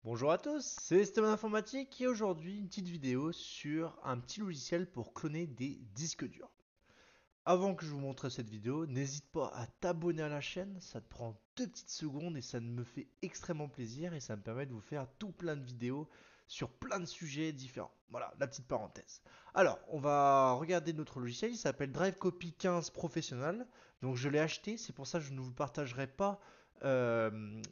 Bonjour à tous, c'est Esteban Informatique et aujourd'hui une petite vidéo sur un petit logiciel pour cloner des disques durs. Avant que je vous montre cette vidéo, n'hésite pas à t'abonner à la chaîne, ça te prend 2 petites secondes et ça me fait extrêmement plaisir et ça me permet de vous faire tout plein de vidéos sur plein de sujets différents. Voilà, la petite parenthèse. Alors, on va regarder notre logiciel, il s'appelle Drive Copy 15 Professionnel. Donc je l'ai acheté, c'est pour ça que je ne vous partagerai pas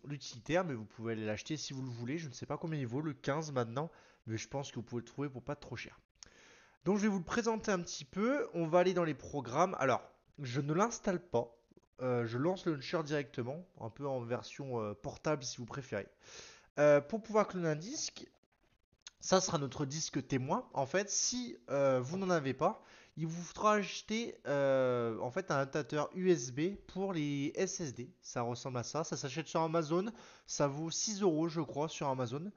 l'utilitaire, mais vous pouvez aller l'acheter si vous le voulez. Je ne sais pas combien il vaut le 15 maintenant, mais je pense que vous pouvez le trouver pour pas trop cher. Donc je vais vous le présenter un petit peu. On va aller dans les programmes. Alors, je ne l'installe pas. Je lance le launcher directement, un peu en version portable si vous préférez. Pour pouvoir cloner un disque, ça sera notre disque témoin. En fait, si vous n'en avez pas, il vous faudra acheter en fait un adaptateur USB pour les SSD. Ça ressemble à ça. Ça s'achète sur Amazon. Ça vaut 6 euros, je crois, sur Amazon.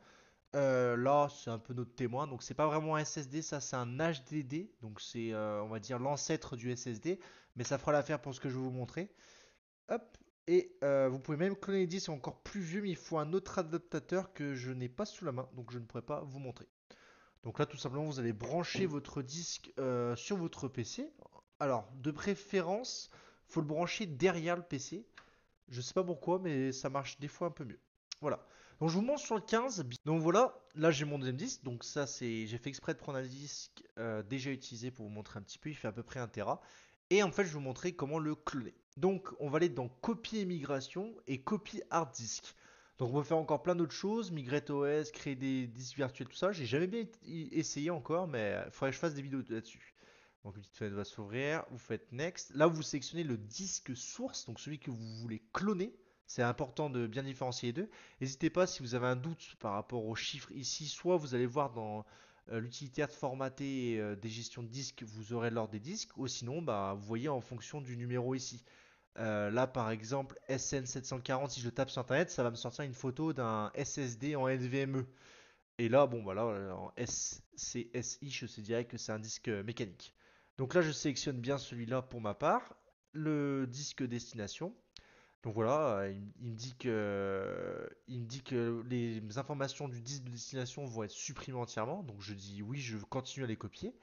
Là, c'est un peu notre témoin. Donc, c'est pas vraiment un SSD, ça, c'est un HDD. Donc, c'est, on va dire, l'ancêtre du SSD. Mais ça fera l'affaire pour ce que je vais vous montrer. Hop. Et vous pouvez même cloner les disques encore plus vieux, mais il faut un autre adaptateur que je n'ai pas sous la main. Donc, je ne pourrai pas vous montrer. Donc là, tout simplement, vous allez brancher votre disque sur votre PC. Alors, de préférence, il faut le brancher derrière le PC. Je sais pas pourquoi, mais ça marche des fois un peu mieux. Voilà. Donc je vous montre sur le 15. Donc voilà, là j'ai mon deuxième disque. Donc ça c'est, j'ai fait exprès de prendre un disque déjà utilisé pour vous montrer un petit peu. Il fait à peu près 1 Tera. Et en fait je vais vous montrer comment le cloner. Donc on va aller dans copie et migration et copie hard disk. Donc on peut faire encore plein d'autres choses, migrer OS, créer des disques virtuels, tout ça. J'ai jamais bien essayé encore, mais il faudrait que je fasse des vidéos là-dessus. Donc une petite fenêtre va s'ouvrir, vous faites Next. Là, vous sélectionnez le disque source, donc celui que vous voulez cloner. C'est important de bien différencier les deux. N'hésitez pas si vous avez un doute par rapport aux chiffres ici, soit vous allez voir dans l'utilitaire de formater des gestions de disques, vous aurez l'ordre des disques, ou sinon, bah, vous voyez en fonction du numéro ici. Là, par exemple, SN740, si je tape sur Internet, ça va me sortir une photo d'un SSD en NVMe. Et là, bon, voilà, en SCSI, je sais direct que c'est un disque mécanique. Donc là, je sélectionne bien celui-là pour ma part, le disque destination. Donc voilà, il me dit que les informations du disque de destination vont être supprimées entièrement. Donc je dis oui, je continue à les copier.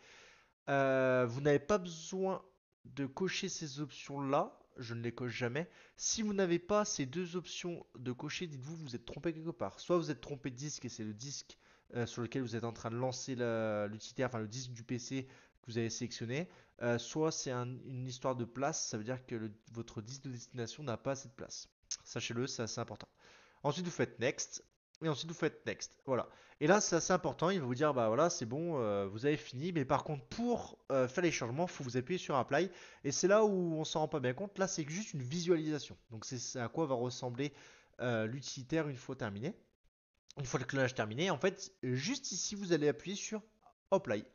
Vous n'avez pas besoin de cocher ces options-là. Je ne les coche jamais. Si vous n'avez pas ces deux options de cocher, dites-vous vous êtes trompé quelque part. Soit vous êtes trompé de disque et c'est le disque sur lequel vous êtes en train de lancer l'utilitaire, enfin le disque du PC que vous avez sélectionné. Soit c'est une histoire de place, ça veut dire que votre disque de destination n'a pas assez de place. Sachez-le, c'est assez important. Ensuite, vous faites Next. Et ensuite, vous faites Next. Voilà. Et là, c'est assez important. Il va vous dire, bah voilà, c'est bon, vous avez fini. Mais par contre, pour faire les changements, il faut vous appuyer sur Apply. Et c'est là où on s'en rend pas bien compte. Là, c'est juste une visualisation. Donc, c'est à quoi va ressembler l'utilitaire une fois terminé. Une fois le clonage terminé, en fait, juste ici, vous allez appuyer sur Apply.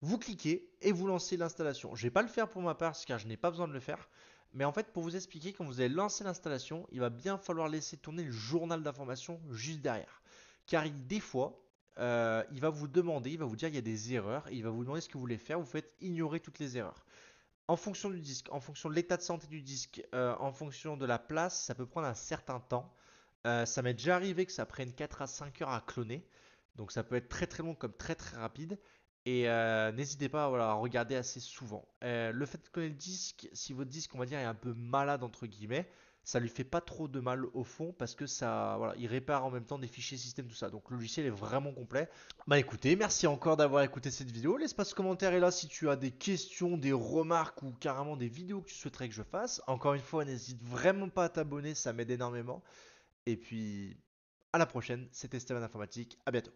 Vous cliquez et vous lancez l'installation. Je ne vais pas le faire pour ma part car je n'ai pas besoin de le faire. Mais en fait, pour vous expliquer, quand vous allez lancer l'installation, il va bien falloir laisser tourner le journal d'information juste derrière. Car des fois, il va vous demander, il va vous dire il y a des erreurs, et il va vous demander ce que vous voulez faire, vous faites ignorer toutes les erreurs. En fonction du disque, en fonction de l'état de santé du disque, en fonction de la place, ça peut prendre un certain temps. Ça m'est déjà arrivé que ça prenne 4 à 5 heures à cloner. Donc ça peut être très très long comme très très rapide. Et n'hésitez pas voilà, à regarder assez souvent. Le fait de cloner le disque, si votre disque on va dire est un peu malade entre guillemets, ça lui fait pas trop de mal au fond parce que ça, voilà, il répare en même temps des fichiers système tout ça. Donc le logiciel est vraiment complet. Bah écoutez, merci encore d'avoir écouté cette vidéo. L'espace commentaire est là si tu as des questions, des remarques ou carrément des vidéos que tu souhaiterais que je fasse. Encore une fois, n'hésite vraiment pas à t'abonner, ça m'aide énormément. Et puis, à la prochaine, c'était Steven Informatique, à bientôt.